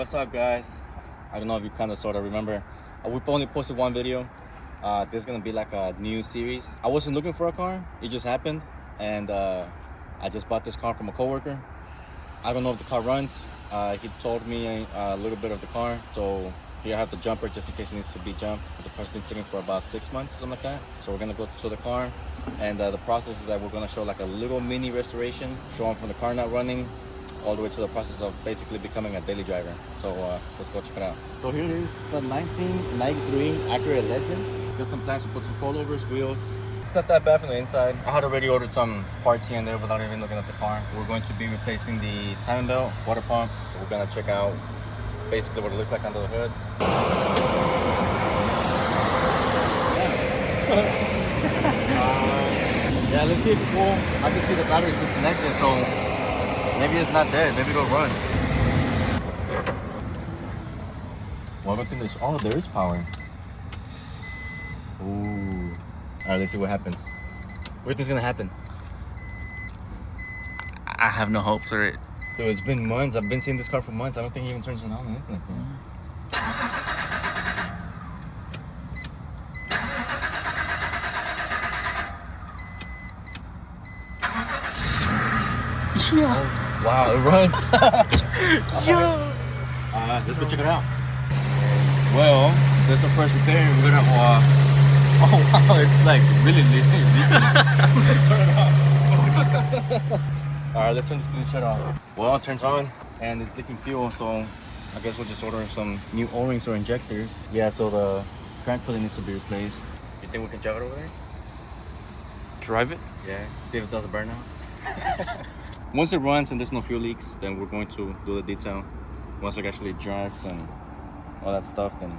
what's up, guys? I don't know if you kind of sort of remember. We've only posted one video. This is gonna be like a new series. I wasn't looking for a car, it just happened, and I just bought this car from a coworker. I don't know if the car runs. He told me a little bit of the car, so here I have the jumper just in case it needs to be jumped. The car's been sitting for about 6 months, something like that. So we're gonna go to the car, and the process is that we're gonna show like a little mini restoration, show them from the car not running all the way to the process of basically becoming a daily driver. So let's go check it out. So here it is. It's a 1993 Acura Legend. Got some plans to put some coilovers, wheels. It's not that bad from the inside. I had already ordered some parts here and there without even looking at the car. We're going to be replacing the timing belt, water pump. We're gonna check out basically what it looks like under the hood. Yeah, let's see if it's cool. I can see the battery's disconnected, so maybe it's not dead. Maybe it'll run. Well, I think there's, oh, there is power. Ooh. All right, let's see what happens. What do you think's gonna happen? I have no hope for it. Dude, it's been months. I've been seeing this car for months. I don't think he even turns it on or anything like that. Yeah. Oh, wow, it runs. Yeah. Let's go check it out. Well, this is our first repair. We're gonna oh wow, it's like really leaking. Turn it off. Alright, let's turn this clean shut off. Well, it turns on and it's leaking fuel, so I guess we'll just order some new O-rings or injectors. Yeah, so the crank pulley needs to be replaced. You think we can drive it over there? Drive it? Yeah, see if it does a burnout. Once it runs and there's no fuel leaks, then we're going to do the detail. Once it actually drives and all that stuff, then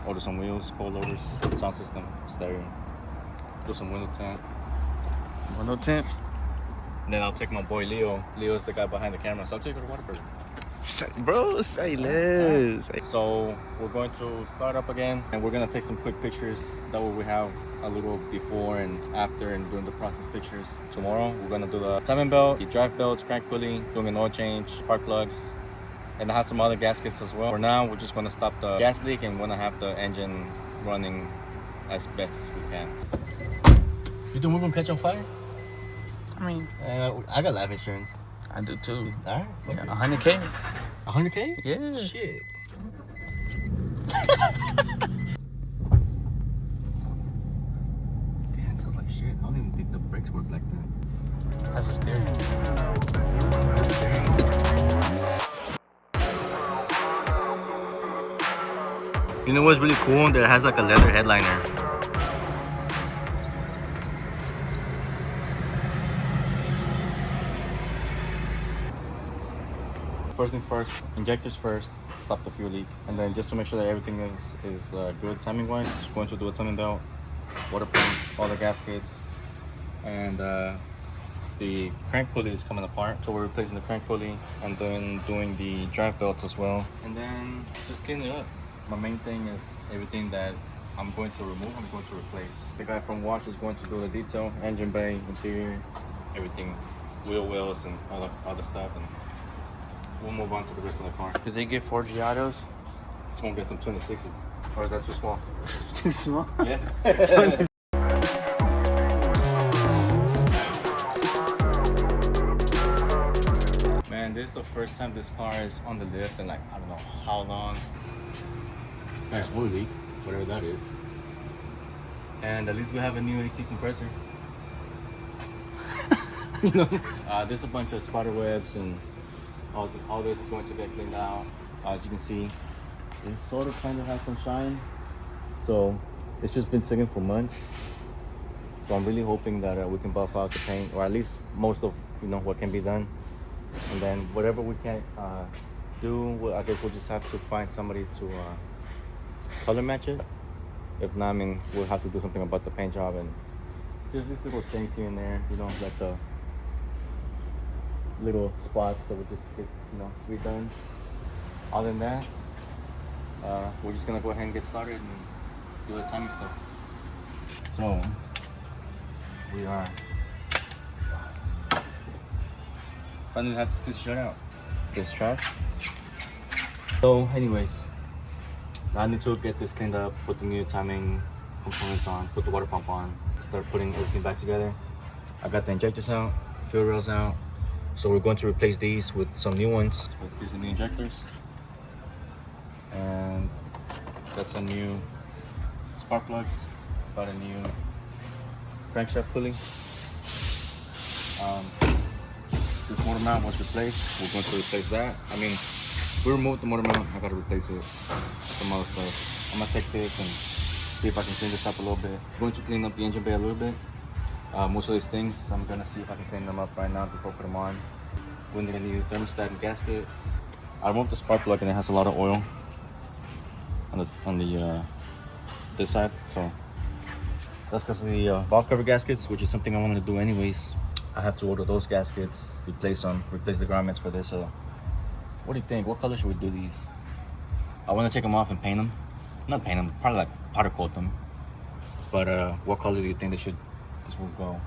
order some wheels, coilovers, sound system, stereo, do some window tint. Window tint? And then I'll take my boy Leo. Leo's the guy behind the camera, so I'll take you to Whataburger. Bro, say less. So we're going to start up again, and we're gonna take some quick pictures. That way we have a little before and after and doing the process pictures. Tomorrow we're gonna do the timing belt, the drive belts, crank pulley, doing an oil change, spark plugs, and I have some other gaskets as well. For now, we're just gonna stop the gas leak and wanna have the engine running as best as we can. You think we're gonna catch on fire? I mean, I got life insurance. I do too. All right, Yeah, 100K. 100K? Yeah. Shit. Damn, it sounds like shit. I don't even think the brakes work like that. How's the steering? You know what's really cool? That it has like a leather headliner. First thing first, injectors first, stop the fuel leak. And then just to make sure that everything is good timing wise, going to do a timing belt, water pump, all the gaskets, and the crank pulley is coming apart. So we're replacing the crank pulley and then doing the drive belts as well. And then just clean it up. My main thing is everything that I'm going to remove, I'm going to replace. The guy from Wash is going to do the detail, engine bay, interior, everything, wheel wells and all the other stuff. And we'll move on to the rest of the car. Did they get 4 Giottos? It's gonna get some 26s. Or is that too small? Too small? Yeah. Man, this is the first time this car is on the lift in like, I don't know how long. Nice oil leak, whatever that is. And at least we have a new AC compressor. You know? There's a bunch of spider webs and all this is going to get cleaned out. As you can see, it sort of kind of has some shine. So it's just been sitting for months. So I'm really hoping that we can buff out the paint, or at least most of what can be done. And then whatever we can't do, I guess we'll just have to find somebody to color match it. If not, I mean, we'll have to do something about the paint job and just these little things here and there, like the little spots that would just get redone. Other than that, we're just gonna go ahead and get started and do the timing stuff. So we are finally have this piece shut out. This trash. So anyways, now I need to get this cleaned up, put the new timing components on, put the water pump on, start putting everything back together. I got the injectors out, fuel rails out. So we're going to replace these with some new ones. Here's the new injectors. And got some new spark plugs, got a new crankshaft pulley. This motor mount was replaced. We're going to replace that. I mean, we removed the motor mount. I gotta replace it. Some other stuff. I'm gonna take this and see if I can clean this up a little bit. I'm going to clean up the engine bay a little bit. Most of these things, I'm gonna see if I can clean them up right now before I put them on. We're gonna need a thermostat and gasket. I removed the spark plug and it has a lot of oil on the this side, so that's because of the valve cover gaskets, which is something I wanted to do anyways. I have to order those gaskets, replace them, replace the grommets for this. So what do you think? What color should we do these? I want to take them off and paint them. Not paint them, probably like powder coat them. But what color do you think this will go?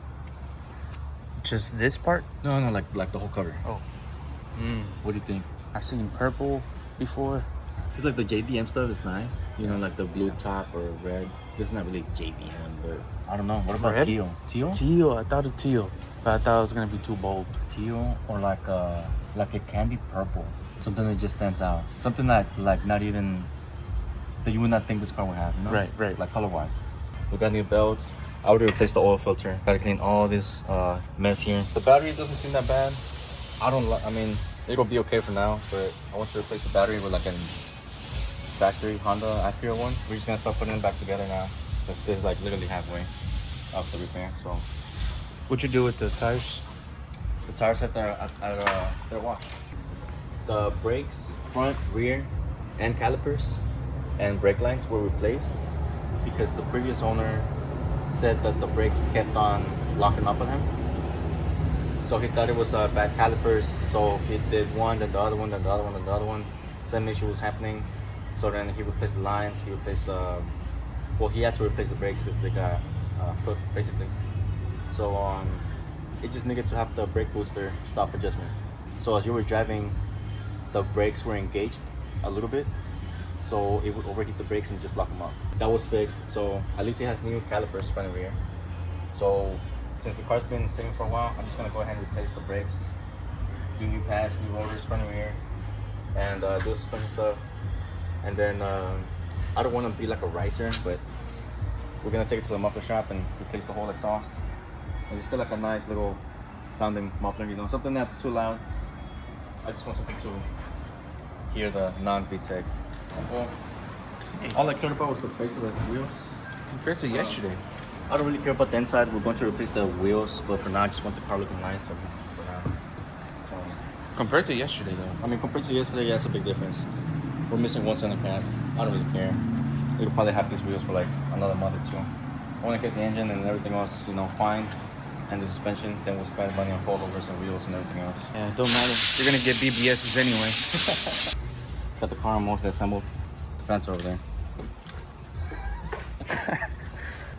Just this part? No, like the whole cover. Oh. What do you think? I've seen purple before. It's like the JDM stuff is nice. You know, like the blue top or red. This is not really JDM, but I don't know. What about Red? teal? Teal? Teal. I thought of teal, but I thought it was gonna be too bold. Teal or like a candy purple. Something that just stands out. Something that like not even that you would not think this car would have. You know? Right. Like color wise. We got new belts. I already replaced the oil filter. Gotta clean all this mess here. The battery doesn't seem that bad. I mean, it'll be okay for now, but I want to replace the battery with like a factory Honda Acura one. We're just gonna start putting it back together now. This is like literally halfway of the repair. So What you do with the tires? the tires at their wash. The brakes, front, rear, and calipers and brake lines were replaced because the previous owner said that the brakes kept on locking up on him. So he thought it was bad calipers. So he did one, then the other one, then the other one, then the other one. Same issue was happening. So then he replaced the lines. He replaced, well, he had to replace the brakes because they got cooked basically. So it just needed to have the brake booster stop adjustment. So as you were driving, the brakes were engaged a little bit. So it would overheat the brakes and just lock them up. That was fixed. So at least it has new calipers front and rear. So since the car's been sitting for a while, I'm just gonna go ahead and replace the brakes, do new pads, new rotors front and rear, and do the suspension stuff. And then I don't want to be like a ricer, but we're gonna take it to the muffler shop and replace the whole exhaust. And it's got like a nice little sounding muffler, you know, something not too loud. I just want something to hear the non-VTEC. Well, all I cared about was the face of the wheels. Compared to yesterday. I don't really care about the inside. We're going to replace the wheels, but for now, I just want the car looking nice, at least for now. So, Compared to yesterday, though. I mean, compared to yesterday, yeah, it's a big difference. We're missing one center cap. I don't really care. We'll probably have these wheels for like another month or two. I want to get the engine and everything else, you know, fine. And the suspension, then we'll spend money on coilovers and wheels and everything else. Yeah, it don't matter. You're gonna get BBSs anyway. Got the car mostly assembled. The fence over there.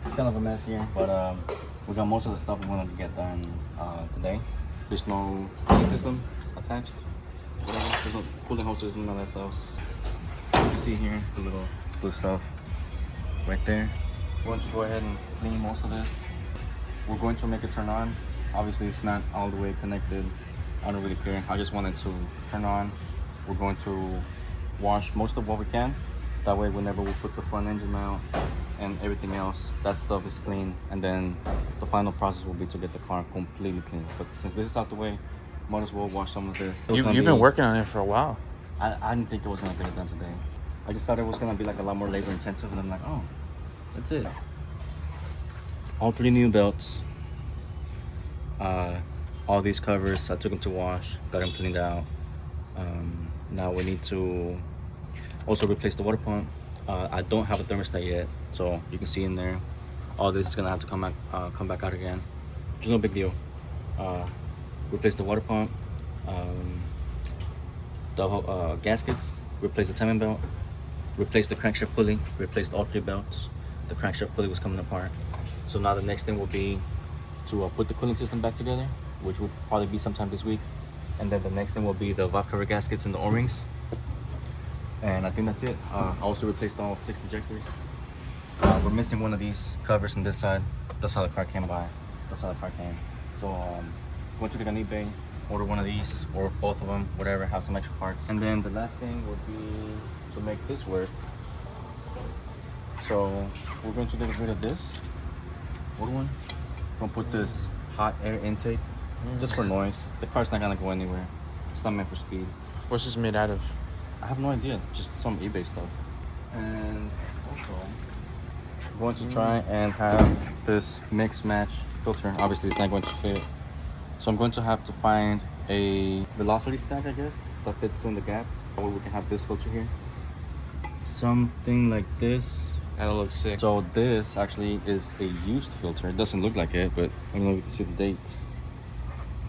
It's kind of a mess here, but we got most of the stuff we wanted to get done today. There's no cooling system attached. There's no cooling hose system, none of that stuff. You can see here the little blue stuff right there. We're going to go ahead and clean most of this. We're going to make it turn on. Obviously, it's not all the way connected. I don't really care. I just wanted to turn on. We're going to wash most of what we can. That way, whenever we put the front engine mount and everything else, that stuff is clean. And then the final process will be to get the car completely clean. But since this is out the way, might as well wash some of this. You've been working on it for a while. I didn't think it was gonna get it done today. I just thought it was gonna be like a lot more labor intensive, and I'm like, oh, that's it. All 3 new belts. All these covers, I took them to wash, got them cleaned out. Now we need to also replace the water pump. I don't have a thermostat yet, so you can see in there. All this is gonna have to come back out again. Which is no big deal. Replace the water pump, the gaskets, replace the timing belt, replace the crankshaft pulley, replaced all 3 belts. The crankshaft pulley was coming apart. So now the next thing will be to put the cooling system back together, which will probably be sometime this week. And then the next thing will be the valve cover gaskets and the O-rings. And I think that's it. I also replaced all 6 ejectors. We're missing one of these covers on this side. That's how the car came by. That's how the car came. So going to get on eBay, order one of these or both of them, whatever, have some extra parts. And then the last thing would be to make this work. So we're going to get rid of this old one. We're gonna put this hot air intake just for noise. The car's not gonna go anywhere. It's not meant for speed. What's this made out of? I have no idea, just some eBay stuff. And also, I'm going to try and have this mix match filter. Obviously, it's not going to fit. So I'm going to have to find a velocity stack, I guess, that fits in the gap. Where we can have this filter here. Something like this. That'll look sick. So this actually is a used filter. It doesn't look like it, but I don't know if you can see the date.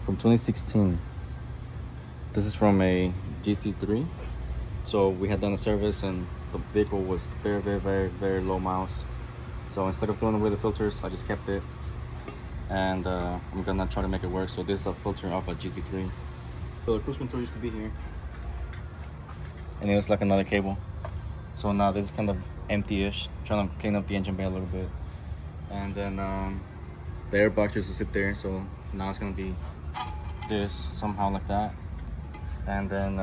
From 2016. This is from a GT3. So we had done a service and the vehicle was very, very, very, very low miles. So instead of throwing away the filters, I just kept it. And I'm gonna try to make it work. So this is a filter off a GT3. So the cruise control used to be here. And it was like another cable. So now this is kind of empty-ish, trying to clean up the engine bay a little bit. And then the air box used to sit there, so now it's gonna be this, somehow like that. And then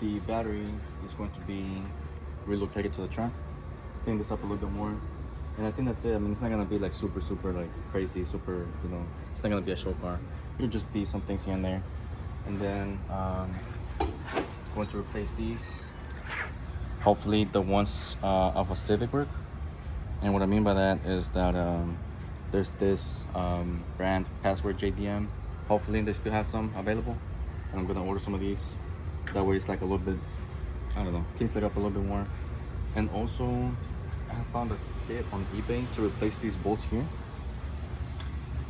the battery is going to be relocated to the trunk. Clean this up a little bit more. And I think that's it. I mean, it's not gonna be like super like crazy, super, you know, it's not gonna be a show car. It'll just be some things here and there. And then going to replace these. Hopefully the ones of a Civic work. And what I mean by that is that there's this brand, Password JDM. Hopefully they still have some available. And I'm gonna order some of these. That way it's like a little bit, I don't know, cleans it up a little bit more. And also, I have found a kit on eBay to replace these bolts here.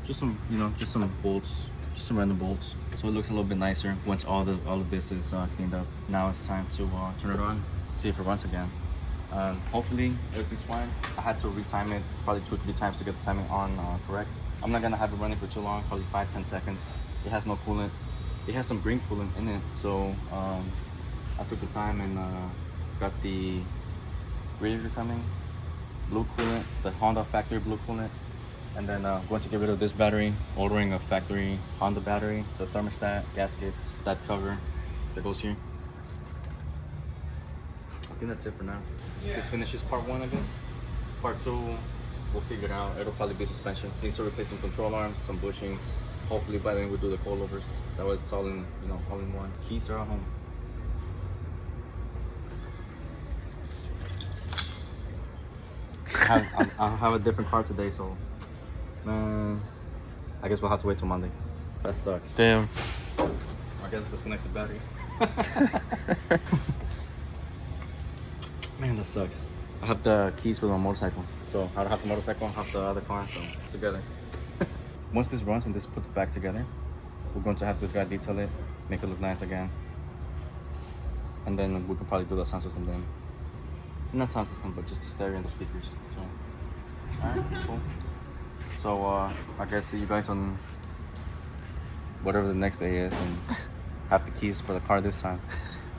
Just some, you know, just some bolts, just some random bolts. So it looks a little bit nicer once all of this is cleaned up. Now it's time to turn it on. See if it runs again. Hopefully everything's fine. I had to retime it probably 2 or 3 times to get the timing on correct. I'm not gonna have it running for too long, probably 5-10 seconds. It has no coolant. It has some green coolant in it, so I took the time and got the radiator coming, blue coolant, the Honda factory blue coolant, and then going to get rid of this battery, ordering a factory Honda battery, the thermostat, gaskets, that cover that goes here. I think that's it for now. Yeah. This finishes part 1, I guess. Part 2, we'll figure it out. It'll probably be suspension. Need to replace some control arms, some bushings. Hopefully by then we'll do the coilovers. That way it's all in, you know, all in one. Keys are at home. I have a different car today, so man, I guess we'll have to wait till Monday. That sucks. Damn. I guess disconnect the battery. Man, that sucks. I have the keys for my motorcycle. So I don't have the motorcycle, I have the other car, so it's together. Once this runs and this put back together, we're going to have this guy detail it, make it look nice again. And then we could probably do the sound system then. Not sound system, but just the stereo and the speakers. So, alright, cool. So I guess see you guys on whatever the next day is and have the keys for the car this time.